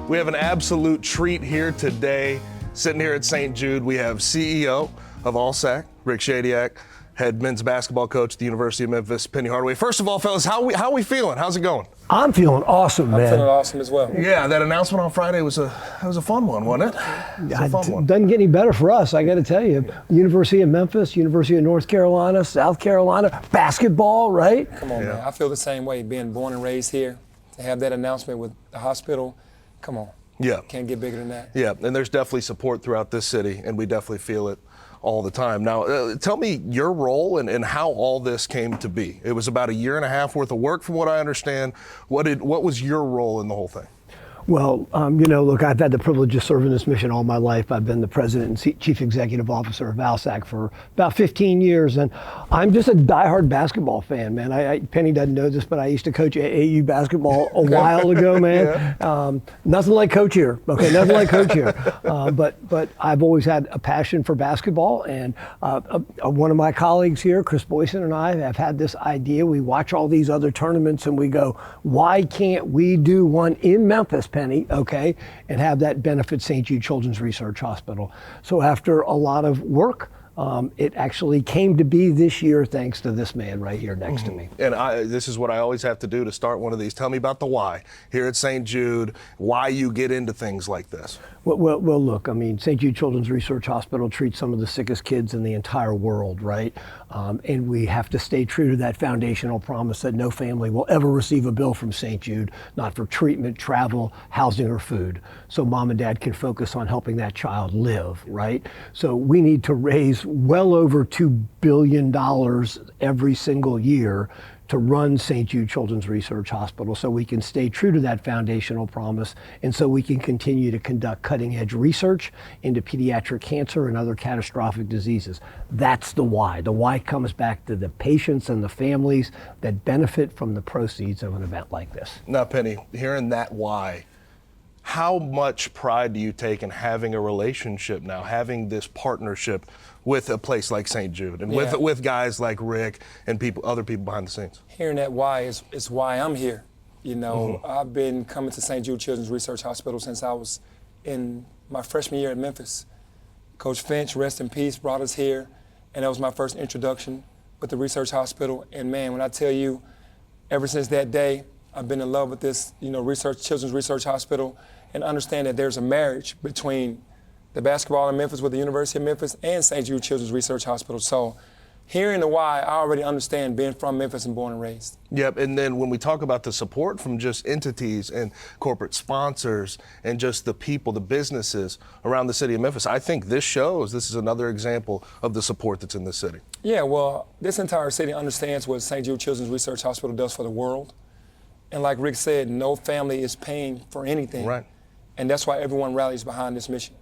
We have an absolute treat here today. Sitting here at St Jude, we have CEO of ALSAC, Rick Shadyac, head men's basketball coach at the University of Memphis, Penny Hardaway. First of all, fellas, how we feeling? How's it going? I'm feeling awesome, man. I'm feeling awesome as well. Yeah, that announcement on Friday was a fun one, wasn't it? It was a fun one. Doesn't get any better for us, I got to tell you. University of Memphis, University of North Carolina, South Carolina, basketball, right? Come on, man. I feel the same way, being born and raised here. To have that announcement with the hospital, come on. Yeah. Can't get bigger than that. Yeah, and there's definitely support throughout this city, and we definitely feel it all the time. Now, tell me your role and how all this came to be. It was about a year and a half worth of work, from what I understand. What was your role in the whole thing? Well, look, I've had the privilege of serving this mission all my life. I've been the president and chief executive officer of ALSAC for about 15 years, and I'm just a diehard basketball fan, man. Penny doesn't know this, but I used to coach AAU basketball a while ago, man. Yeah. Nothing like coach here, okay? Nothing like coach here. But I've always had a passion for basketball, and one of my colleagues here, Chris Boyson, and I have had this idea. We watch all these other tournaments, and we go, why can't we do one in Memphis, Penny, okay, and have that benefit St. Jude Children's Research Hospital? So after a lot of work, it actually came to be this year thanks to this man right here next to me. And this is what I always have to do to start one of these. Tell me about the why here at St. Jude, why you get into things like this. Well, look, I mean, St. Jude Children's Research Hospital treats some of the sickest kids in the entire world, right? And we have to stay true to that foundational promise that no family will ever receive a bill from St. Jude, not for treatment, travel, housing, or food. So mom and dad can focus on helping that child live, right? So we need to raise well over $2 billion every single year to run St. Jude Children's Research Hospital, so we can stay true to that foundational promise, and so we can continue to conduct cutting-edge research into pediatric cancer and other catastrophic diseases. That's the why. The why comes back to the patients and the families that benefit from the proceeds of an event like this. Now, Penny, hearing that why, how much pride do you take in having a relationship now, having this partnership with a place like St. Jude and with guys like Rick and other people behind the scenes? Hearing that why is why I'm here. You know, I've been coming to St. Jude Children's Research Hospital since I was in my freshman year at Memphis. Coach Finch, rest in peace, brought us here, and that was my first introduction with the research hospital. And man, when I tell you, ever since that day, I've been in love with this, Children's Research Hospital, and understand that there's a marriage between the basketball in Memphis with the University of Memphis and St. Jude Children's Research Hospital. So hearing the why, I already understand being from Memphis and born and raised. Yep, and then when we talk about the support from just entities and corporate sponsors and just the people, the businesses around the city of Memphis, I think this is another example of the support that's in this city. Yeah, well, this entire city understands what St. Jude Children's Research Hospital does for the world. And like Rick said, no family is paying for anything. Right. And that's why everyone rallies behind this mission.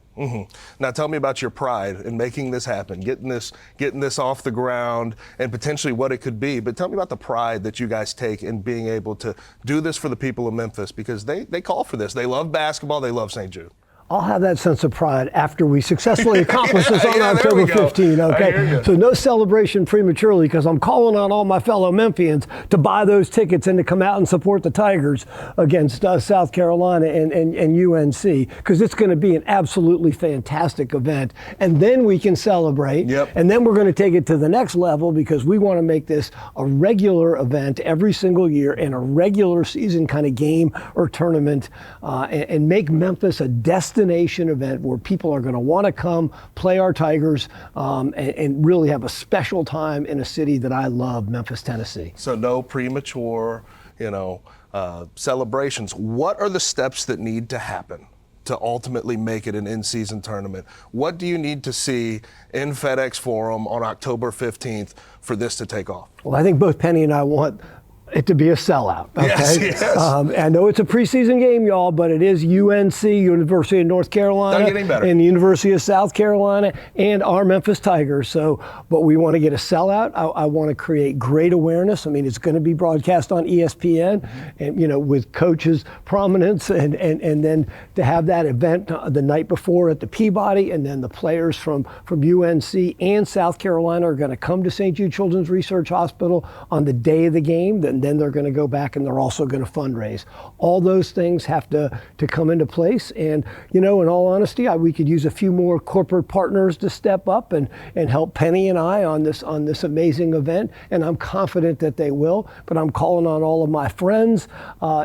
Now tell me about your pride in making this happen, getting this off the ground and potentially what it could be. But tell me about the pride that you guys take in being able to do this for the people of Memphis, because they call for this. They love basketball. They love St. Jude. I'll have that sense of pride after we successfully accomplish this on October 15, okay? So no celebration prematurely, because I'm calling on all my fellow Memphians to buy those tickets and to come out and support the Tigers against South Carolina and UNC, because it's going to be an absolutely fantastic event. And then we can celebrate, and then we're going to take it to the next level, because we want to make this a regular event every single year and a regular season kind of game or tournament, and make Memphis a destination event where people are going to want to come play our Tigers, and really have a special time in a city that I love, Memphis, Tennessee. So no premature, celebrations. What are the steps that need to happen to ultimately make it an in-season tournament? What do you need to see in FedEx Forum on October 15th for this to take off? Well, I think both Penny and I want it to be a sellout, okay? Yes. I know it's a preseason game, y'all, but it is UNC, University of North Carolina, and the University of South Carolina, and our Memphis Tigers. So, but we want to get a sellout. I want to create great awareness. I mean, it's going to be broadcast on ESPN, and with coaches' prominence, and then to have that event the night before at the Peabody, and then the players from UNC and South Carolina are going to come to St. Jude Children's Research Hospital on the day of the game, the and then they're going to go back and they're also going to fundraise. All those things have to come into place. And, you know, in all honesty, we could use a few more corporate partners to step up and help Penny and I on this amazing event. And I'm confident that they will. But I'm calling on all of my friends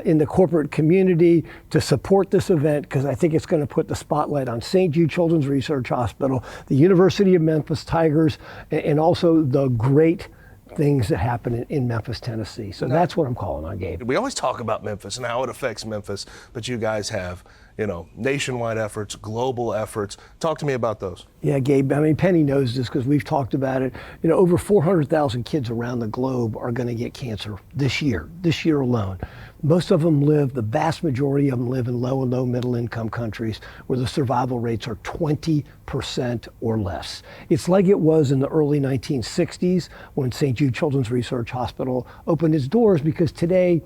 in the corporate community to support this event, because I think it's going to put the spotlight on St. Jude Children's Research Hospital, the University of Memphis Tigers, and also the great things that happen in Memphis, Tennessee. So that's what I'm calling on, Gabe. We always talk about Memphis and how it affects Memphis, but you guys have, you know, nationwide efforts, global efforts. Talk to me about those. Yeah, Gabe, I mean, Penny knows this because we've talked about it. You know, over 400,000 kids around the globe are going to get cancer this year alone. Most of them the vast majority of them live in low and low middle income countries where the survival rates are 20% or less. It's like it was in the early 1960s when St. Jude Children's Research Hospital opened its doors, because today,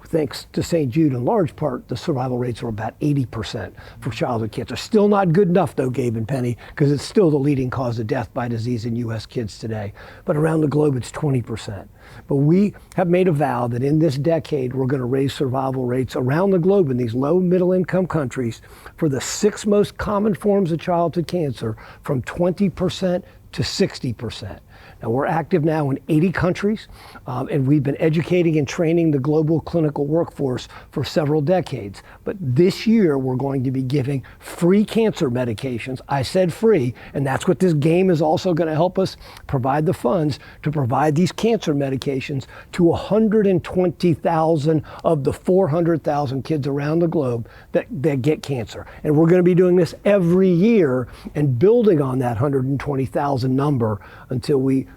thanks to St. Jude in large part, the survival rates are about 80% for childhood cancer. Still not good enough though, Gabe and Penny, because it's still the leading cause of death by disease in U.S. kids today. But around the globe, it's 20%. But we have made a vow that in this decade, we're going to raise survival rates around the globe in these low middle income countries for the 6 most common forms of childhood cancer from 20% to 60%. Now, we're active now in 80 countries, and we've been educating and training the global clinical workforce for several decades. But this year, we're going to be giving free cancer medications. I said free, and that's what this game is also going to help us provide the funds to provide these cancer medications to 120,000 of the 400,000 kids around the globe that get cancer. And we're going to be doing this every year and building on that 120,000 number until we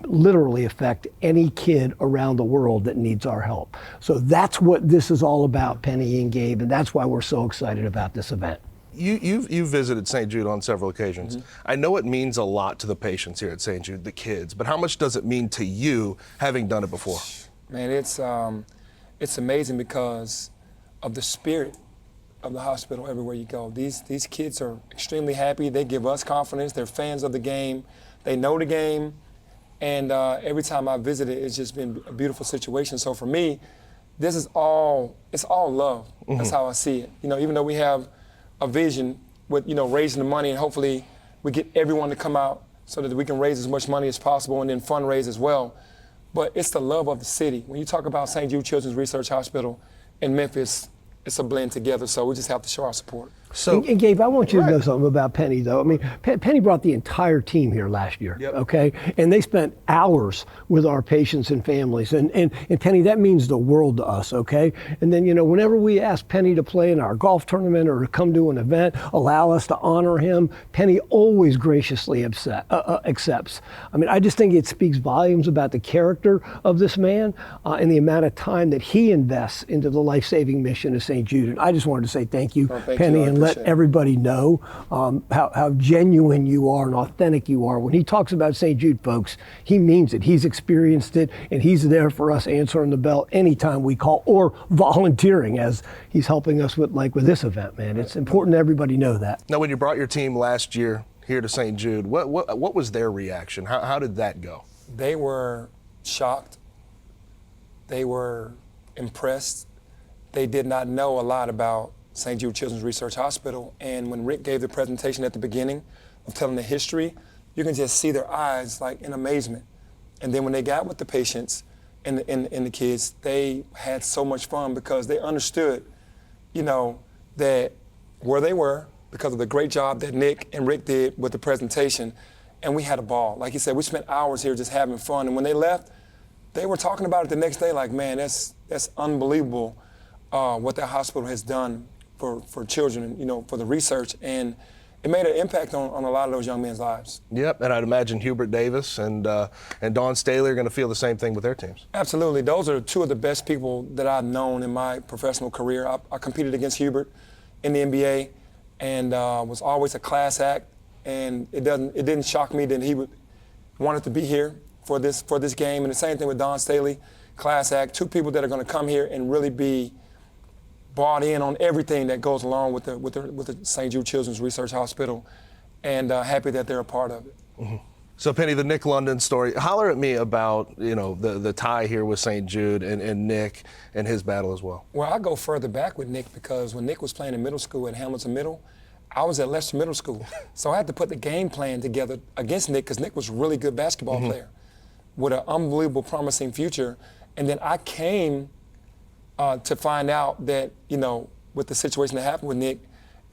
literally affect any kid around the world that needs our help. So that's what this is all about, Penny and Gabe, and that's why we're so excited about this event. You've visited St. Jude on several occasions. I know it means a lot to the patients here at St. Jude, the kids, but how much does it mean to you having done it before? Man, it's amazing because of the spirit of the hospital everywhere you go. These kids are extremely happy. They give us confidence. They're fans of the game. They know the game. And every time I visited, it's just been a beautiful situation. So for me, it's all love. That's how I see it. You know, even though we have a vision with, you know, raising the money, and hopefully we get everyone to come out so that we can raise as much money as possible and then fundraise as well. But it's the love of the city. When you talk about St. Jude Children's Research Hospital in Memphis, it's a blend together, so we just have to show our support. So, and Gabe, I want you to know something about Penny, though. I mean, Penny brought the entire team here last year, okay? And they spent hours with our patients and families. And Penny, that means the world to us, okay? And then, you know, whenever we ask Penny to play in our golf tournament or to come to an event, allow us to honor him, Penny always graciously accepts. I mean, I just think it speaks volumes about the character of this man and the amount of time that he invests into the life-saving mission of St. Jude. And I just wanted to say thank you, Penny, and let everybody know how genuine you are and authentic you are. When he talks about St. Jude, folks, he means it. He's experienced it, and he's there for us answering the bell anytime we call, or volunteering as he's helping us with this event, man. It's important that everybody know that. Now, when you brought your team last year here to St. Jude, what was their reaction? How did that go? They were shocked. They were impressed. They did not know a lot about St. Jude Children's Research Hospital. And when Rick gave the presentation at the beginning of telling the history, you can just see their eyes like in amazement. And then when they got with the patients and the kids, they had so much fun because they understood, you know, that where they were because of the great job that Nick and Rick did with the presentation. And we had a ball. Like he said, we spent hours here just having fun. And when they left, they were talking about it the next day like, man, that's unbelievable what that hospital has done for children, you know, for the research, and it made an impact on a lot of those young men's lives. Yep, and I'd imagine Hubert Davis and Dawn Staley are going to feel the same thing with their teams. Absolutely. Those are two of the best people that I've known in my professional career. I competed against Hubert in the NBA and was always a class act, and it didn't shock me that he wanted to be here for this game. And the same thing with Dawn Staley, class act, two people that are going to come here and really be bought in on everything that goes along with the St. Jude Children's Research Hospital, and happy that they're a part of it. So Penny, the Nick London story, holler at me about, the tie here with St. Jude and Nick and his battle as well. Well, I go further back with Nick because when Nick was playing in middle school at Hamilton Middle, I was at Leicester Middle School. So I had to put the game plan together against Nick because Nick was a really good basketball player with an unbelievable, promising future. And then I came to find out that, with the situation that happened with Nick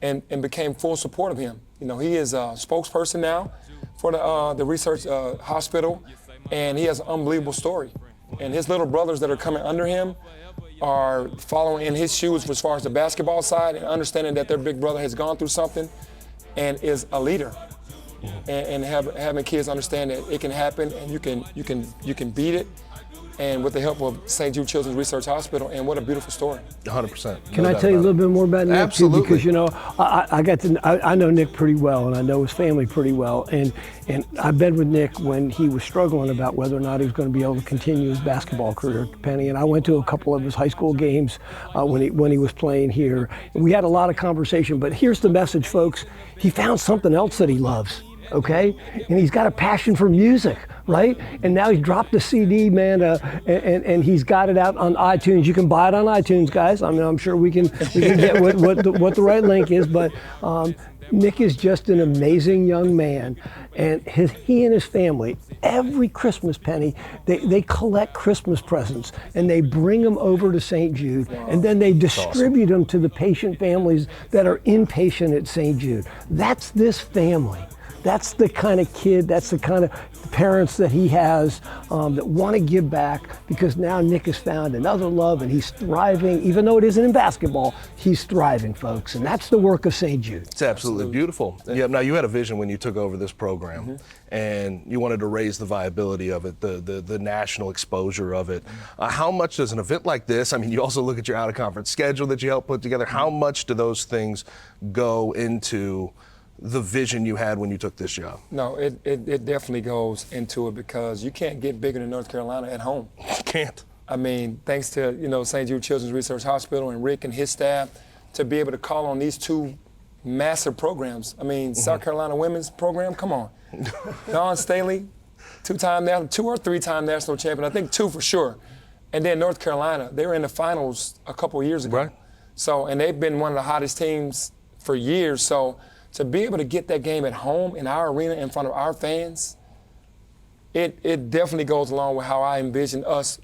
and became full support of him. He is a spokesperson now for the research hospital, and he has an unbelievable story. And his little brothers that are coming under him are following in his shoes as far as the basketball side and understanding that their big brother has gone through something and is a leader. And having kids understand that it can happen and you can beat it. And with the help of St. Jude Children's Research Hospital, and what a beautiful story. 100%. Can I tell you a little bit more about Nick? Absolutely. Too? Because I know Nick pretty well, and I know his family pretty well, and I've been with Nick when he was struggling about whether or not he was going to be able to continue his basketball career, Penny. And I went to a couple of his high school games when he was playing here. We had a lot of conversation, but here's the message, folks. He found something else that he loves. Okay, and he's got a passion for music, right? And now he's dropped the CD, man, and he's got it out on iTunes. You can buy it on iTunes, guys. I mean, I'm sure we can get what the right link is. But Nick is just an amazing young man, and he and his family every Christmas, Penny, they collect Christmas presents and they bring them over to St. Jude, and then they distribute them to the patient families that are inpatient at St. Jude. That's this family. That's the kind of kid, that's the kind of parents that he has that want to give back, because now Nick has found another love and he's thriving. Even though it isn't in basketball, he's thriving, folks. And that's the work of St. Jude. It's absolutely beautiful. Yeah. Now, you had a vision when you took over this program, and you wanted to raise the viability of it, the national exposure of it. How much does an event like this, I mean, you also look at your out-of-conference schedule that you helped put together, how much do those things go into the vision you had when you took this job? No, it definitely goes into it, because you can't get bigger than North Carolina at home. You can't. I mean, thanks to St. Jude Children's Research Hospital and Rick and his staff to be able to call on these two massive programs. I mean, South Carolina women's program, come on. Dawn Staley, two or three-time national champion, I think 2 for sure. And then North Carolina, they were in the finals a couple years ago. Right. So, and they've been one of the hottest teams for years. So, to be able to get that game at home in our arena in front of our fans, it definitely goes along with how I envision us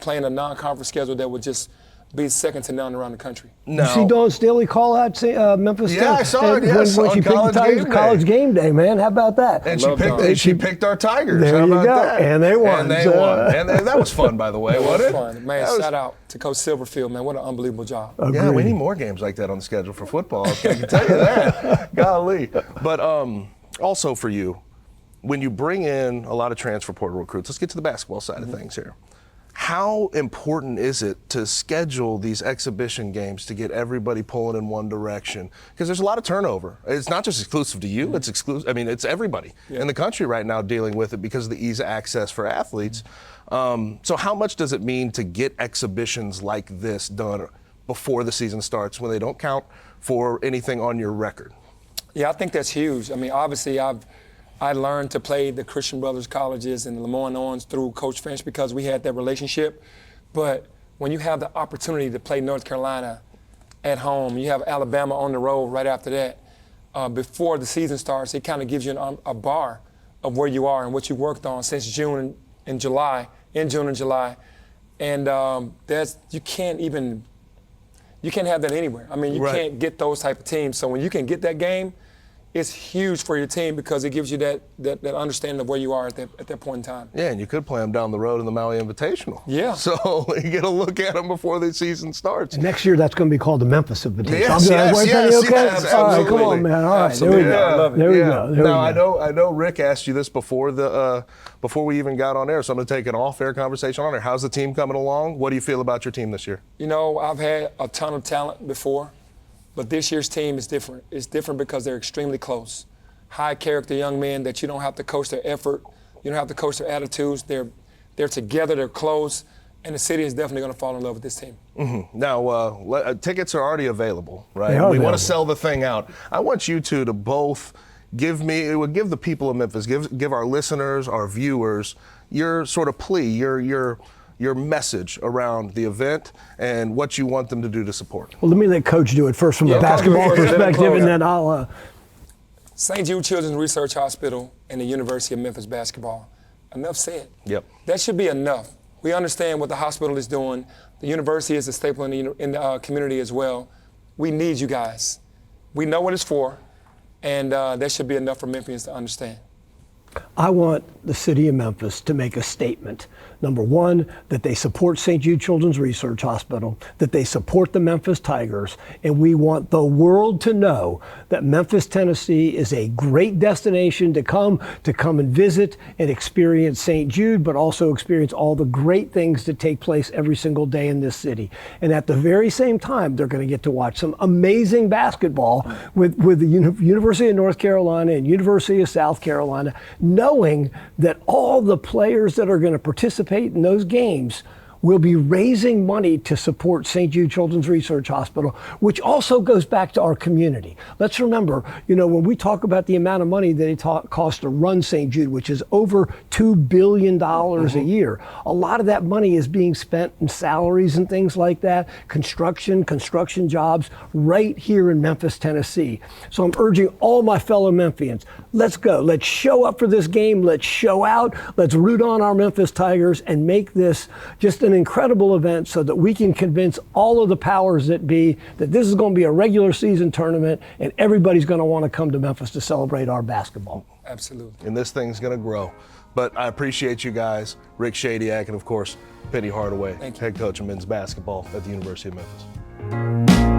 playing a non-conference schedule that would just be second to none around the country. No. You see Dawn Staley call out Memphis? Yeah, I saw it. Yes, when she picked the Tigers, college game day, man. How about that? And she picked our Tigers. There How you about go. that? And they won. And they won. And that was fun, by the way, wasn't it? Fun. Man, shout out to Coach Silverfield, man. What an unbelievable job. Agreed. Yeah, we need more games like that on the schedule for football. I can tell you that. Golly. But also for you, when you bring in a lot of transfer portal recruits, let's get to the basketball side of things here. How important is it to schedule these exhibition games to get everybody pulling in one direction? Because there's a lot of turnover. It's not just exclusive to you, it's exclusive. I mean, it's everybody in the country right now dealing with it because of the ease of access for athletes. So how much does it mean to get exhibitions like this done before the season starts when they don't count for anything on your record? Yeah, I think that's huge. I mean, obviously, I learned to play the Christian Brothers colleges and the Lemoyne Owens through Coach Finch because we had that relationship. But when you have the opportunity to play North Carolina at home, you have Alabama on the road right after that, before the season starts, it kind of gives you a bar of where you are and what you worked on since June and July. And you can't have that anywhere. I mean, you can't get those type of teams. So when you can get that game, it's huge for your team because it gives you that understanding of where you are at that point in time. Yeah, and you could play them down the road in the Maui Invitational. Yeah. So you get a look at them before the season starts. And next year, that's going to be called the Memphis Invitational. Yes, all right, come on, man. All right, there we go. There we go. Now, I know Rick asked you this before we even got on air, so I'm going to take an off-air conversation on air. How's the team coming along? What do you feel about your team this year? I've had a ton of talent before. But this year's team is different. It's different because they're extremely close. High character young men that you don't have to coach their effort. You don't have to coach their attitudes. They're together, they're close, and the city is definitely going to fall in love with this team. Now, tickets are already available, right? We want to sell the thing out. I want you two to both it would give the people of Memphis, give our listeners, our viewers, your sort of plea, your message around the event and what you want them to do to support. Well, let me let Coach do it first from a basketball perspective, and then I'll. St. Jude Children's Research Hospital and the University of Memphis basketball. Enough said. Yep. That should be enough. We understand what the hospital is doing. The university is a staple in the community as well. We need you guys. We know what it's for, and that should be enough for Memphians to understand. I want the city of Memphis to make a statement. Number one, that they support St. Jude Children's Research Hospital, that they support the Memphis Tigers, and we want the world to know that Memphis, Tennessee is a great destination to come and visit and experience St. Jude, but also experience all the great things that take place every single day in this city. And at the very same time, they're going to get to watch some amazing basketball with the University of North Carolina and University of South Carolina, knowing that all the players that are going to participate in those games will be raising money to support St. Jude Children's Research Hospital, which also goes back to our community. Let's remember, when we talk about the amount of money that it costs to run St. Jude, which is over $2 billion a year, a lot of that money is being spent in salaries and things like that, construction jobs right here in Memphis, Tennessee. So I'm urging all my fellow Memphians, let's go. Let's show up for this game. Let's show out. Let's root on our Memphis Tigers and make this just an incredible event so that we can convince all of the powers that be that this is going to be a regular season tournament and everybody's going to want to come to Memphis to celebrate our basketball. Absolutely. And this thing's going to grow. But I appreciate you guys, Rick Shadyac, and of course, Penny Hardaway, head coach of men's basketball at the University of Memphis.